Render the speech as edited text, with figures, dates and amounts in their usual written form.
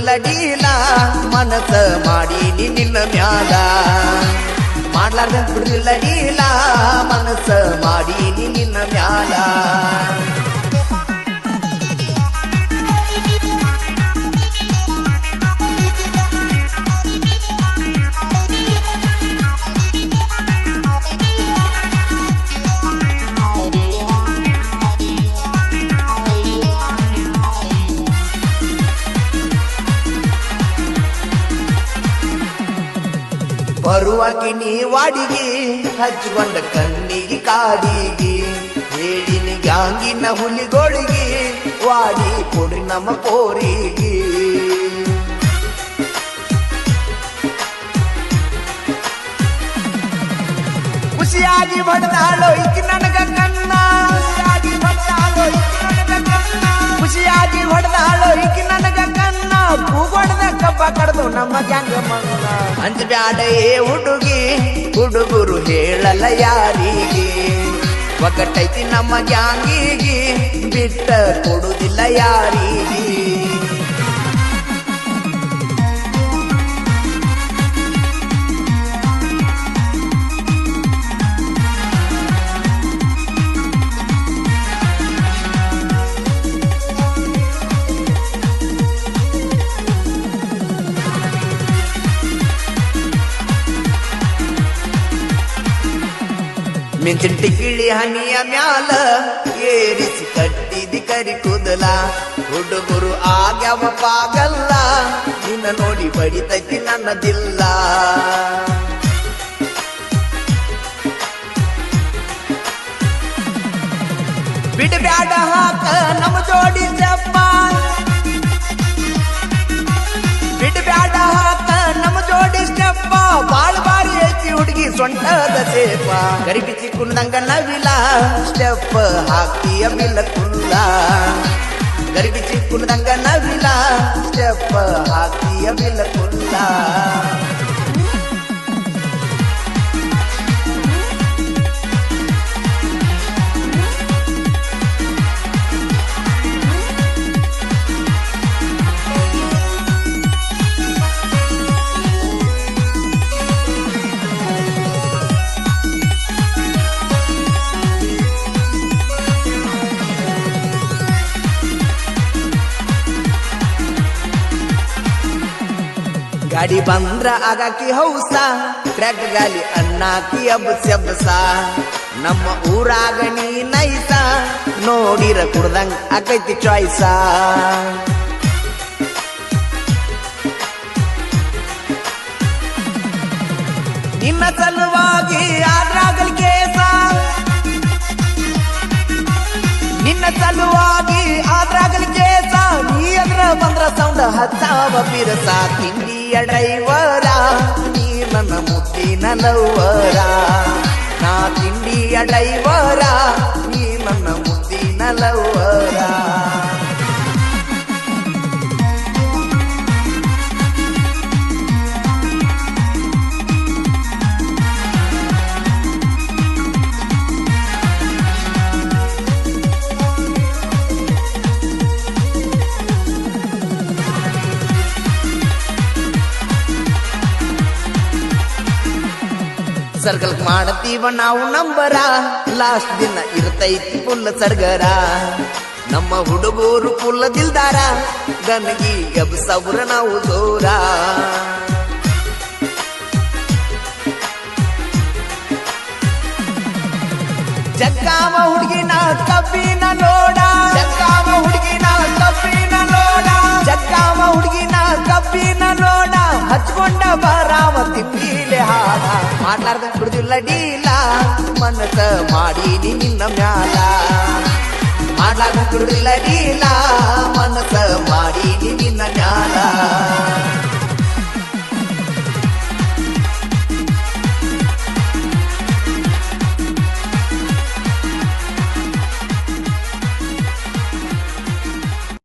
ಬಿಡುದಿಲ್ಲ ಡೀಲ ಮನಸ ಮಾಡೀನಿ ನಿನ್ನ ಮ್ಯಾಲ ಮಾಡ್ಲಾರ್ದ ಬಿಡುದಿಲ್ಲ ಡೀಲ ಮನಸ ಮಾಡೀನಿ ನಿನ್ನ ಮ್ಯಾಲ ಬರುವಾಕಿ ನೀ ವಾಡಿಗೆ ಹಚ್ಕೊಂಡ ಕಣ್ಣಿಗೆ ಕಾಡಿಗೆ ಹೇಳಿನ ಗ್ಯಾಂಗಿನ ಹುಲಿಗೋಳಿಗೆ ವಾಡಿ ಕೊಡ್ರಿ ನಮ್ಮ ಪೋರಿಗೆ ಖುಷಿಯಾಗಿ ಬಡ್ದಾಳೋ ಈಕಿ ನನಗ ಕಣ್ಣ ಖುಷಿಯಾಗಿ ಹೊಡೆದಾಳೋ ಈಕಿ ನನಗ ಕಣ್ಣ ಕೂಗೊಡ್ದ ಕಬ್ಬ ಕಡ್ದು ನಮ್ಮ ಗ್ಯಾಂಗ ಮಣ್ಣ ಅಂಜಬ್ಯಾಡ ಏ ಹುಡುಗಿ ಹುಡುಗರು ಹೇಳಲ್ಲ ಯಾರಿಗೆ ಒಗಟೈತಿ ನಮ್ಮ ಗ್ಯಾಂಗಿಗೆ ಬಿಟ್ಟ ಕೊಡುದಿಲ್ಲ ಯಾರಿಗೆ ಮಿಂಚಿನ ಟಿಕಿಳಿ ಹನಿಯ ಮ್ಯಾಲ ಏರಿಸಿ ಕಟ್ಟಿದಿ ಕರಿ ಕೂದಲ ಹುಡುಗರು ಆಗ್ಯಾವ ಪಾಗಲ್ಲ ನಿನ್ನ ನೋಡಿ ಬಡಿತೈತಿ ನನ್ನದಿಲ್ಲ ಬಿಡಬ್ಯಾಡ ಹಾಕ ನಮ್ಮ ಜೋಡಿ ಚಪ್ಪ ಬಿಡಬ್ಯಾಡ ಹಾಕ ನಮ್ಮ ಜೋಡಿ ಸ್ಟೆಪ್ಪ ಬಾಳ್ ಬಾರಿ ಐತಿ ಹುಡುಗಿ ಸೊಂಟದ ಸೇಪ ಗರಿಬಿಸಿ ಕುಂದಂಗ ನವಿಲ ಸ್ಟೆಪ್ ಹಾಕಿಯ ಬಿಲ್ಲ ಕುಲ್ಲ ಗರಿಬಿಸಿ ಕುಂದಂಗ ನವಿಲ ಸ್ಟೆಪ್ ಹಾಕಿಯ ಬಿಲ್ಲ ಕುಲ್ಲ ಗಾಡಿ ಬಂದ್ರ ಆಗಾಕಿ ಹೌಸ ಕ್ರ್ಯಾಕ್ ಗಾಲಿ ಅನ್ನಾಕಿ ಅಬ್ಬಸ ನಮ್ಮ ಊರಾಗ ನೀ ನೈಸ ನೋಡಿರ ಕುಡ್ದಂಗ ಆಕೈತಿ ಚಾಯ್ಸ ನಿನ್ನ ಸಲುವಾಗಿ ಆದ್ರಾಗಲ್ ಕೇಸ ನಿನ್ನ ಸಲುವಾಗಿ ಆದ್ರಾಗಲ್ ಕೇಸ ನೀ ಅದ್ರ ಬಂದ್ರ ಸೌಂಡ್ ಹತ್ತಾವ ಬಿರಸ ತಿಂಡಿಯ ಡ್ರೈವರ ನೀ ನನ್ನ ಮುದ್ದಿನ ಲವ್ವರ ನಾ ತಿಂಡಿಯ ಡ್ರೈವರ ನೀ ನನ್ನ ಮುದ್ದಿನ ಲವ್ವರ ಸರ್ಕಲ್ ಮಾಡತೀವ ನಾವು ನಂಬರ ಲಾಸ್ಟ್ ದಿನ ಇರ್ತೈತಿ ಫುಲ್ ಸರ್ಗರ ನಮ್ಮ ಹುಡುಗರು ಫುಲ್ ದಿಲ್ದಾರ ಗನಗಿ ಎಬ್ಸವ್ರ ನಾವು ಜೋರ ಜಗ್ಗಾವ ಹುಡುಗಿನ ಕಬ್ಬಿನ ಲೋಡ ಜಗ್ಗಾವ ಹುಡುಗಿನ ಕಬ್ಬಿನ ಲೋಡ ಜಗ್ಗಾವ ಹುಡುಗಿನ ಕಬ್ಬಿನ ಲೋಡ ಹಚ್ಕೊಂಡ ಬರಾವ ತಿಂಬಿಲೆ ಹಾಡ ಮಾಡ್ಲಾರ್ದ ಬಿಡುದಿಲ್ಲ ಡೀಲ ಮನಸ ಮಾಡೀನಿ ನಿನ್ನ ಮ್ಯಾಲ ಮಾಡ್ಲಾರ್ದ ಬಿಡುದಿಲ್ಲ ಡೀಲ ಮನಸ ಮಾಡೀನಿ ನಿನ್ನ ಮ್ಯಾಲ